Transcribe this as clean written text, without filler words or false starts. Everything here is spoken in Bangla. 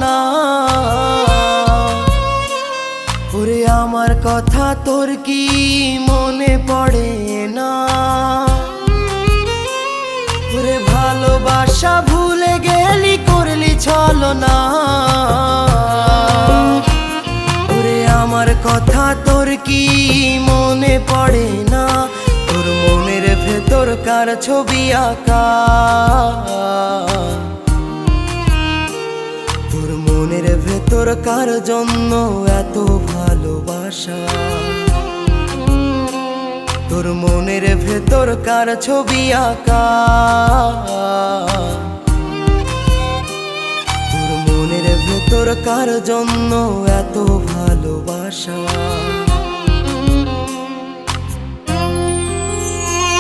না। ওরে আমার কথা তোর কি মনে পড়ে না? ওরে ভালোবাসা ভুলে গেলি, করলি ছলনা। ওরে আমার কথা তোর কি মনে পড়ে না? তোর মনের ভেতর কার ছবি আঁকা? তোর মনের ভেতর কার জন্য এত ভালোবাসা? তোর মনের ভেতর কার ছবি আঁকা? তোর মনের ভেতর কার জন্য এত ভালোবাসা?